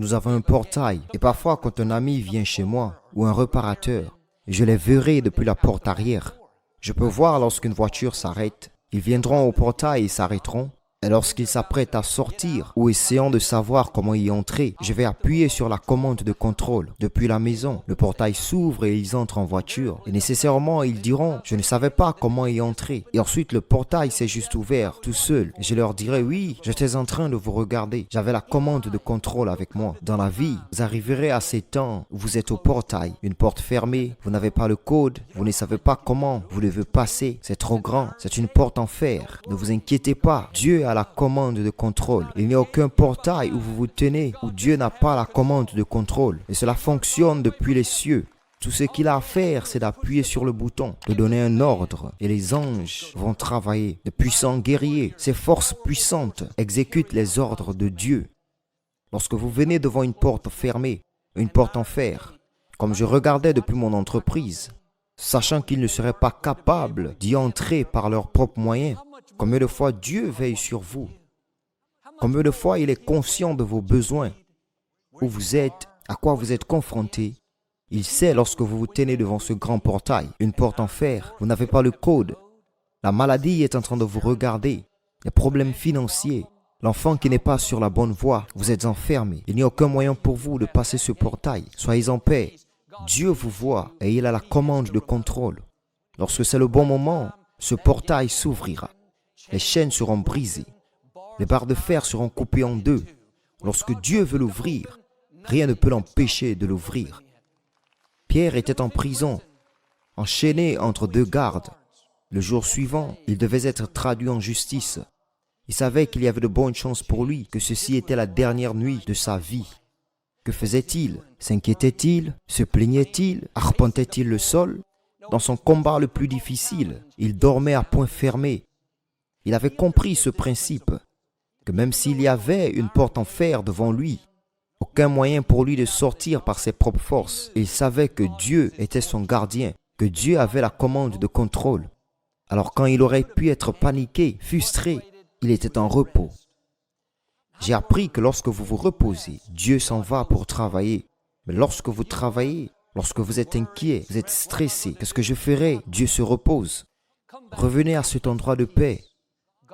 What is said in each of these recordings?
nous avons un portail. Et parfois, quand un ami vient chez moi, ou un réparateur, je les verrai depuis la porte arrière. Je peux voir lorsqu'une voiture s'arrête. Ils viendront au portail et s'arrêteront. Et lorsqu'ils s'apprêtent à sortir ou essayant de savoir comment y entrer, je vais appuyer sur la commande de contrôle. Depuis la maison, le portail s'ouvre et ils entrent en voiture. Et nécessairement, ils diront « Je ne savais pas comment y entrer ». Et ensuite, le portail s'est juste ouvert, tout seul. Je leur dirai « Oui, j'étais en train de vous regarder. J'avais la commande de contrôle avec moi. » Dans la vie, vous arriverez à ces temps où vous êtes au portail, une porte fermée, vous n'avez pas le code, vous ne savez pas comment vous devez passer. C'est trop grand, c'est une porte en fer. Ne vous inquiétez pas, Dieu a la commande de contrôle. Il n'y a aucun portail où vous vous tenez où Dieu n'a pas la commande de contrôle. Et cela fonctionne depuis les cieux. Tout ce qu'il a à faire, c'est d'appuyer sur le bouton, de donner un ordre. Et les anges vont travailler. De puissants guerriers, ces forces puissantes exécutent les ordres de Dieu. Lorsque vous venez devant une porte fermée, une porte en fer, comme je regardais depuis mon entreprise, sachant qu'ils ne seraient pas capables d'y entrer par leurs propres moyens, combien de fois Dieu veille sur vous? Combien de fois il est conscient de vos besoins? Où vous êtes? À quoi vous êtes confrontés? Il sait lorsque vous vous tenez devant ce grand portail, une porte en fer, vous n'avez pas le code. La maladie est en train de vous regarder. Les problèmes financiers, l'enfant qui n'est pas sur la bonne voie, vous êtes enfermé. Il n'y a aucun moyen pour vous de passer ce portail. Soyez en paix. Dieu vous voit et il a la commande de contrôle. Lorsque c'est le bon moment, ce portail s'ouvrira. Les chaînes seront brisées. Les barres de fer seront coupées en deux. Lorsque Dieu veut l'ouvrir, rien ne peut l'empêcher de l'ouvrir. Pierre était en prison, enchaîné entre deux gardes. Le jour suivant, il devait être traduit en justice. Il savait qu'il y avait de bonnes chances pour lui, que ceci était la dernière nuit de sa vie. Que faisait-il? S'inquiétait-il? Se plaignait-il? Arpentait-il le sol? Dans son combat le plus difficile, il dormait à poing fermé. Il avait compris ce principe, que même s'il y avait une porte en fer devant lui, aucun moyen pour lui de sortir par ses propres forces. Il savait que Dieu était son gardien, que Dieu avait la commande de contrôle. Alors quand il aurait pu être paniqué, frustré, il était en repos. J'ai appris que lorsque vous vous reposez, Dieu s'en va pour travailler. Mais lorsque vous travaillez, lorsque vous êtes inquiet, vous êtes stressé, qu'est-ce que je ferai? Dieu se repose. Revenez à cet endroit de paix.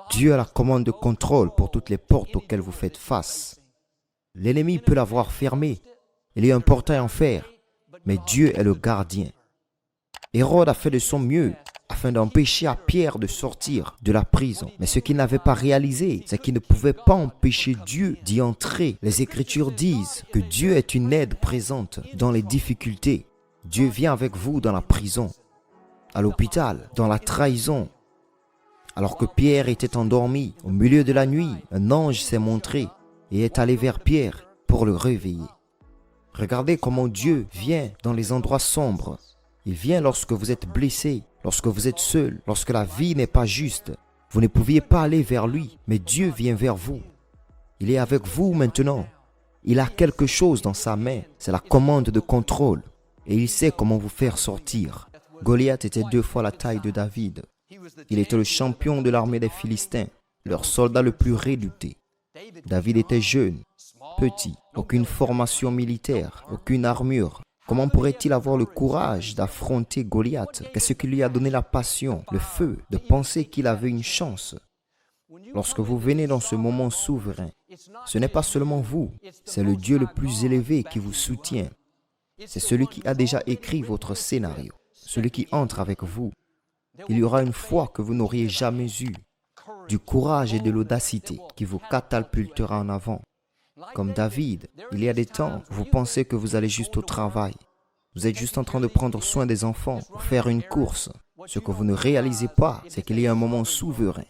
Dieu a la commande de contrôle pour toutes les portes auxquelles vous faites face. L'ennemi peut l'avoir fermée. Il y a un portail en fer, mais Dieu est le gardien. Hérode a fait de son mieux afin d'empêcher à Pierre de sortir de la prison. Mais ce qu'il n'avait pas réalisé, c'est qu'il ne pouvait pas empêcher Dieu d'y entrer. Les Écritures disent que Dieu est une aide présente dans les difficultés. Dieu vient avec vous dans la prison, à l'hôpital, dans la trahison. Alors que Pierre était endormi, au milieu de la nuit, un ange s'est montré et est allé vers Pierre pour le réveiller. Regardez comment Dieu vient dans les endroits sombres. Il vient lorsque vous êtes blessé, lorsque vous êtes seul, lorsque la vie n'est pas juste. Vous ne pouviez pas aller vers lui, mais Dieu vient vers vous. Il est avec vous maintenant. Il a quelque chose dans sa main, c'est la commande de contrôle. Et il sait comment vous faire sortir. Goliath était 2 fois la taille de David. Il était le champion de l'armée des Philistins, leur soldat le plus redouté. David était jeune, petit, aucune formation militaire, aucune armure. Comment pourrait-il avoir le courage d'affronter Goliath? Qu'est-ce qui lui a donné la passion, le feu, de penser qu'il avait une chance? Lorsque vous venez dans ce moment souverain, ce n'est pas seulement vous, c'est le Dieu le plus élevé qui vous soutient. C'est celui qui a déjà écrit votre scénario, celui qui entre avec vous. Il y aura une foi que vous n'auriez jamais eue, du courage et de l'audacité qui vous catapultera en avant. Comme David, il y a des temps où vous pensez que vous allez juste au travail. Vous êtes juste en train de prendre soin des enfants ou faire une course. Ce que vous ne réalisez pas, c'est qu'il y a un moment souverain.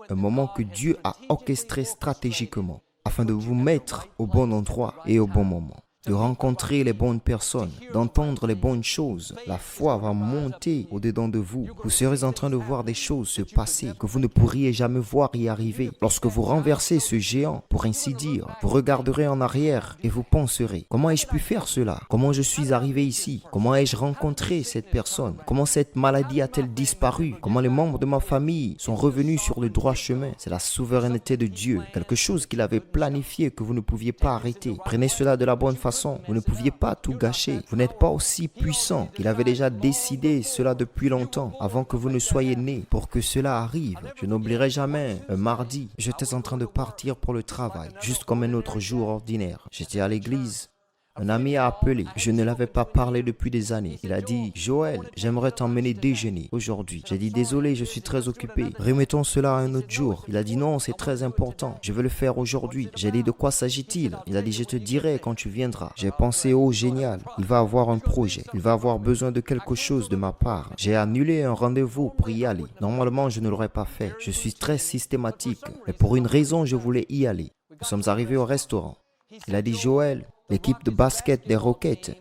Un moment que Dieu a orchestré stratégiquement afin de vous mettre au bon endroit et au bon moment. de rencontrer les bonnes personnes, d'entendre les bonnes choses. La foi va monter au-dedans de vous. Vous serez en train de voir des choses se passer que vous ne pourriez jamais voir y arriver. Lorsque vous renversez ce géant, pour ainsi dire, vous regarderez en arrière et vous penserez, comment ai-je pu faire cela? Comment je suis arrivé ici? Comment ai-je rencontré cette personne? Comment cette maladie a-t-elle disparu? Comment les membres de ma famille sont revenus sur le droit chemin? C'est la souveraineté de Dieu, quelque chose qu'il avait planifié que vous ne pouviez pas arrêter. Prenez cela de la bonne façon. Vous ne pouviez pas tout gâcher. Vous n'êtes pas aussi puissant. Il avait déjà décidé cela depuis longtemps, avant que vous ne soyez nés, pour que cela arrive. Je n'oublierai jamais, un mardi, j'étais en train de partir pour le travail, juste comme un autre jour ordinaire. J'étais à l'église. Un ami a appelé. Je ne l'avais pas parlé depuis des années. Il a dit, Joël, j'aimerais t'emmener déjeuner aujourd'hui. J'ai dit, désolé, je suis très occupé. Remettons cela à un autre jour. Il a dit, non, c'est très important. Je veux le faire aujourd'hui. J'ai dit, de quoi s'agit-il? Il a dit, je te dirai quand tu viendras. J'ai pensé, oh, génial. Il va avoir un projet. Il va avoir besoin de quelque chose de ma part. J'ai annulé un rendez-vous pour y aller. Normalement, je ne l'aurais pas fait. Je suis très systématique. Mais pour une raison, je voulais y aller. Nous sommes arrivés au restaurant. Il a dit, Joël, l'équipe de basket des Rockets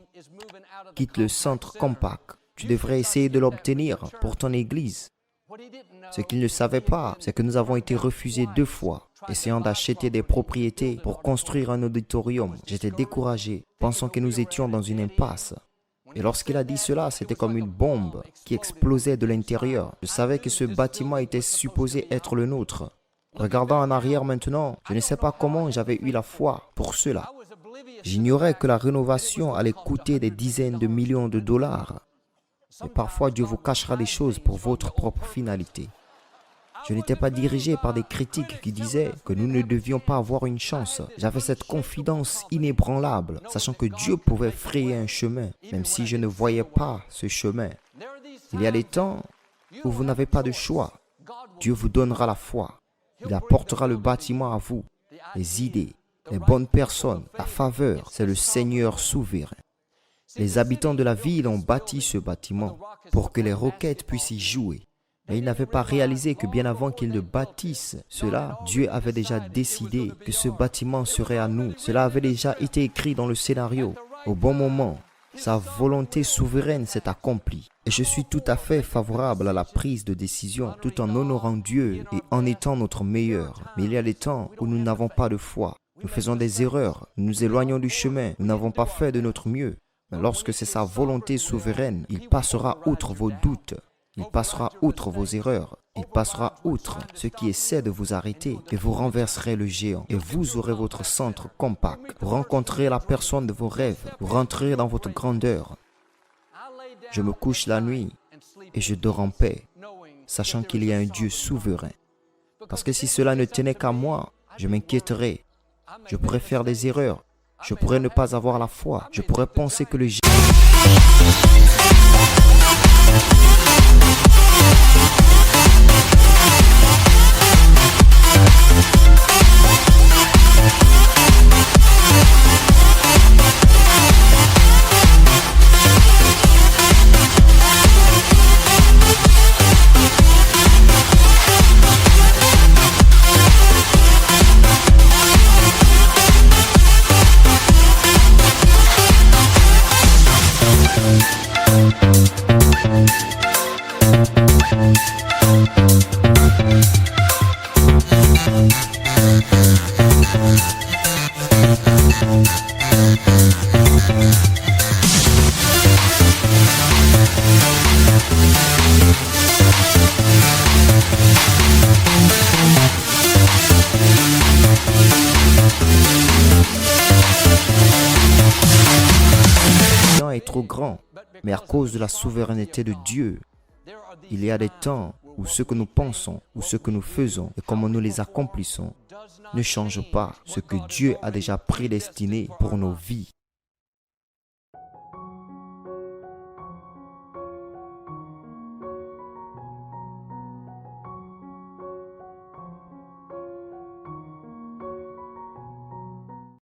quitte le centre compact. Tu devrais essayer de l'obtenir pour ton église. Ce qu'il ne savait pas, c'est que nous avons été refusés 2 fois, essayant d'acheter des propriétés pour construire un auditorium. J'étais découragé, pensant que nous étions dans une impasse. Et lorsqu'il a dit cela, c'était comme une bombe qui explosait de l'intérieur. Je savais que ce bâtiment était supposé être le nôtre. Regardant en arrière maintenant, je ne sais pas comment j'avais eu la foi pour cela. J'ignorais que la rénovation allait coûter des dizaines de millions de dollars. Et parfois, Dieu vous cachera des choses pour votre propre finalité. Je n'étais pas dirigé par des critiques qui disaient que nous ne devions pas avoir une chance. J'avais cette confidence inébranlable, sachant que Dieu pouvait frayer un chemin, même si je ne voyais pas ce chemin. Il y a des temps où vous n'avez pas de choix. Dieu vous donnera la foi. Il apportera le bâtiment à vous, les idées, les bonnes personnes, la faveur. C'est le Seigneur souverain. Les habitants de la ville ont bâti ce bâtiment pour que les Rockets puissent y jouer. Mais ils n'avaient pas réalisé que bien avant qu'ils ne bâtissent cela, Dieu avait déjà décidé que ce bâtiment serait à nous. Cela avait déjà été écrit dans le scénario. Au bon moment, sa volonté souveraine s'est accomplie. Et je suis tout à fait favorable à la prise de décision, tout en honorant Dieu et en étant notre meilleur. Mais il y a des temps où nous n'avons pas de foi. Nous faisons des erreurs, nous nous éloignons du chemin, nous n'avons pas fait de notre mieux. Mais lorsque c'est sa volonté souveraine, il passera outre vos doutes. Il passera outre vos erreurs. Il passera outre ceux qui essaient de vous arrêter et vous renverserez le géant. Et vous aurez votre centre compact. Vous rencontrerez la personne de vos rêves. Vous rentrerez dans votre grandeur. Je me couche la nuit et je dors en paix, sachant qu'il y a un Dieu souverain. Parce que si cela ne tenait qu'à moi, je m'inquiéterais. Je pourrais faire des erreurs. Je pourrais ne pas avoir la foi. Je pourrais penser que le géant... est trop grand, mais à cause de la souveraineté de Dieu, il y a des temps où ce que nous pensons, ou ce que nous faisons et comment nous les accomplissons ne change pas ce que Dieu a déjà prédestiné pour nos vies.